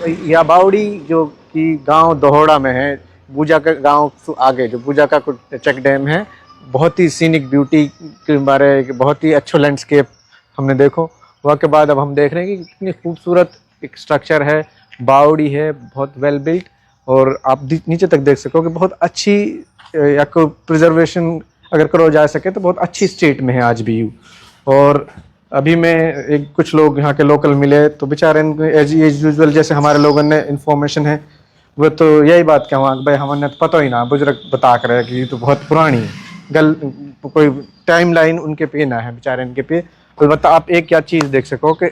या बावड़ी जो कि गांव दोहड़ा में है, बूजा का गांव से आगे जो बूजा का चेक डैम है, बहुत ही सीनिक ब्यूटी के बारे बहुत ही अच्छो लैंडस्केप हमने देखो। वहाँ के बाद अब हम देख रहे हैं कि कितनी खूबसूरत एक स्ट्रक्चर है, बावड़ी है, बहुत वेल बिल्ट, और आप नीचे तक देख सको कि बहुत अच्छी या को प्रिजर्वेशन अगर करो जा सके तो बहुत अच्छी स्टेट में है आज भी यू। और अभी मैं एक कुछ लोग यहाँ के लोकल मिले तो बेचारे एज यूजुअल जैसे हमारे लोगों ने इन्फॉर्मेशन है वो तो यही बात कहूँ भाई हमें तो पता ही ना, बुजुर्ग बता कर कि ये तो बहुत पुरानी है गल, कोई टाइम लाइन उनके पे ना है बेचारे इनके पे। अलबत्ता आप एक क्या चीज़ देख सको कि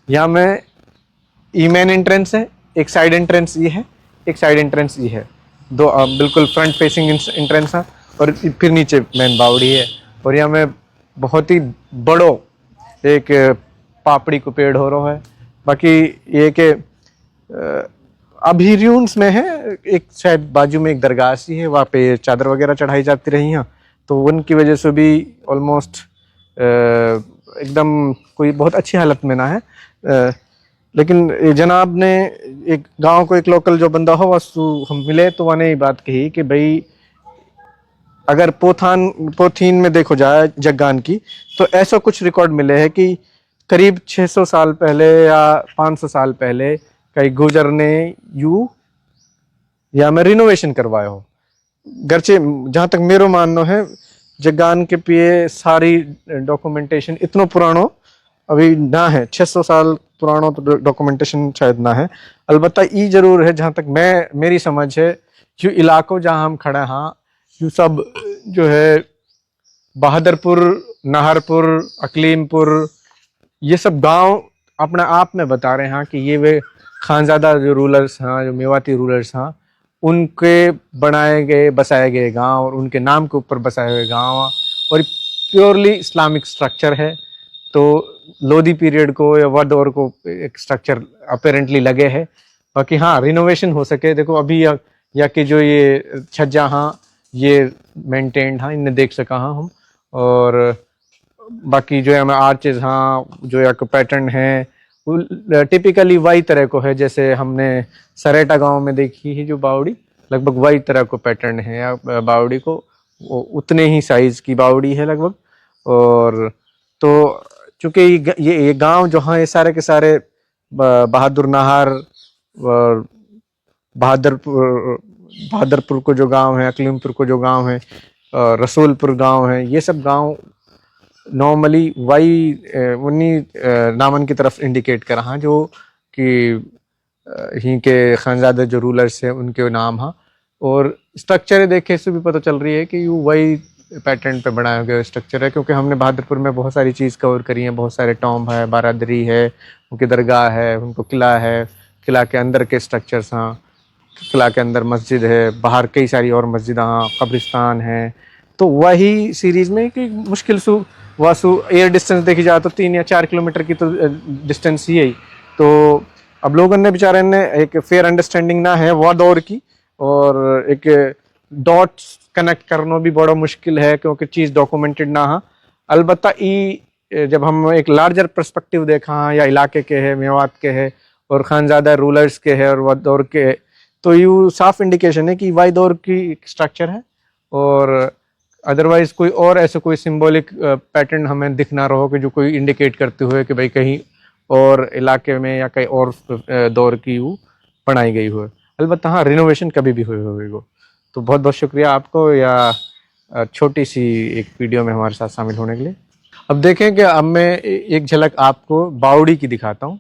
यहाँ में ई मेन एंट्रेंस है, एक साइड एंट्रेंस ये है, एक साइड एंट्रेंस ये है, दो बिल्कुल फ्रंट फेसिंग एंट्रेंस है, और फिर नीचे मेन बावड़ी है। और यहाँ में बहुत ही बड़ो एक पापड़ी को पेड़ हो रहा है। बाकी ये कि अभी र्यून्स में है, एक शायद बाजू में एक दरगाह सी है, वहाँ पे चादर वगैरह चढ़ाई जाती रही हैं, तो उनकी वजह से भी ऑलमोस्ट एकदम कोई बहुत अच्छी हालत में ना है। लेकिन जनाब ने एक गांव को एक लोकल जो बंदा हो वस्तु हम मिले तो उन्होंने ये बात कही कि भाई अगर पोथीन में देखो जाए जगगान की तो ऐसा कुछ रिकॉर्ड मिले हैं कि करीब 600 साल पहले या 500 साल पहले कई गुजर ने यू या मैं रिनोवेशन करवाया हो। गर्चे जहाँ तक मेरो मानना है जगगान के पिए सारी डॉक्यूमेंटेशन इतना पुरानो अभी ना है, 600 साल पुरानो तो डॉक्यूमेंटेशन शायद ना है। अलबत्ता ये जरूर है जहाँ तक मेरी समझ है जो इलाकों जहाँ हम खड़े हाँ यू सब जो है बहादुरपुर, नाहरपुर, अकलीमपुर, ये सब गांव अपने आप में बता रहे हैं कि ये वे खानजादा जो रूलर्स हैं, जो मेवाती रूलर्स हैं, उनके बनाए गए बसाए गए गांव और उनके नाम के ऊपर बसाए हुए गांव, और प्योरली इस्लामिक स्ट्रक्चर है। तो लोधी पीरियड को या वह दौर को एक स्ट्रक्चर अपेरेंटली लगे है। बाकी हाँ रिनोवेशन हो सके, देखो अभी या कि जो ये छज्जा हाँ ये मेंटेन्ड हाँ इन्हें देख सका हाँ हम, और बाकी जो है हमें आर्चेज हाँ जो एक पैटर्न है टिपिकली वही तरह को है जैसे हमने सरेटा गांव में देखी है जो बावड़ी, लगभग वही तरह को पैटर्न है या बावड़ी को उतने ही साइज की बावड़ी है लगभग। और तो चूंकि ये गांव जो हाँ ये सारे के सारे बहादुर नाहर और बहादुरपुर को जो गांव है, अकलीमपुर को जो गांव है, रसूलपुर गांव है, ये सब गांव नॉर्मली वही उन्हीं नामन की तरफ इंडिकेट कर रहा जो कि ही के खानजादे जो रूलर्स हैं उनके नाम हाँ। और स्ट्रक्चर देखे से भी पता चल रही है कि यू वही पैटर्न पे बनाया गया स्ट्रक्चर है, क्योंकि हमने बहादुरपुर में बहुत सारी चीज़ कवर करी है, बहुत सारे टॉम्ब है, बारादरी है, उनकी दरगाह है, उनको किला है, किला के अंदर के स्ट्रक्चर्स हाँ, किला के अंदर मस्जिद है, बाहर कई सारी और मस्जिद हाँ, कब्रिस्तान है। तो वही सीरीज़ में कि मुश्किल से वासु एयर डिस्टेंस देखी जाए तो 3 या 4 किलोमीटर की तो डिस्टेंस ही है। तो अब लोगों ने बेचारे ने एक फेयर अंडरस्टैंडिंग ना है वो दौर की, और एक डॉट्स कनेक्ट करना भी बड़ा मुश्किल है क्योंकि चीज़ डॉक्यूमेंटेड ना हाँ। अलबत्ता जब हम एक लार्जर पर्सपेक्टिव देखा या इलाके के है, मेवात के है और खानजादा रूलर्स के है और वह दौर के है, तो यू साफ इंडिकेशन है कि वाई दौर की स्ट्रक्चर है। और अदरवाइज कोई और ऐसे कोई सिंबॉलिक पैटर्न हमें दिख ना रहो कि जो कोई इंडिकेट करते हुए कि भाई कहीं और इलाके में या कहीं और दौर की वो बनाई गई हो। अलबत्ता हाँ रिनोवेशन कभी भी हुए होगा। तो बहुत बहुत शुक्रिया आपको या छोटी सी एक वीडियो में हमारे साथ शामिल होने के लिए। अब देखें कि अब मैं एक झलक आपको बावड़ी की दिखाता हूँ।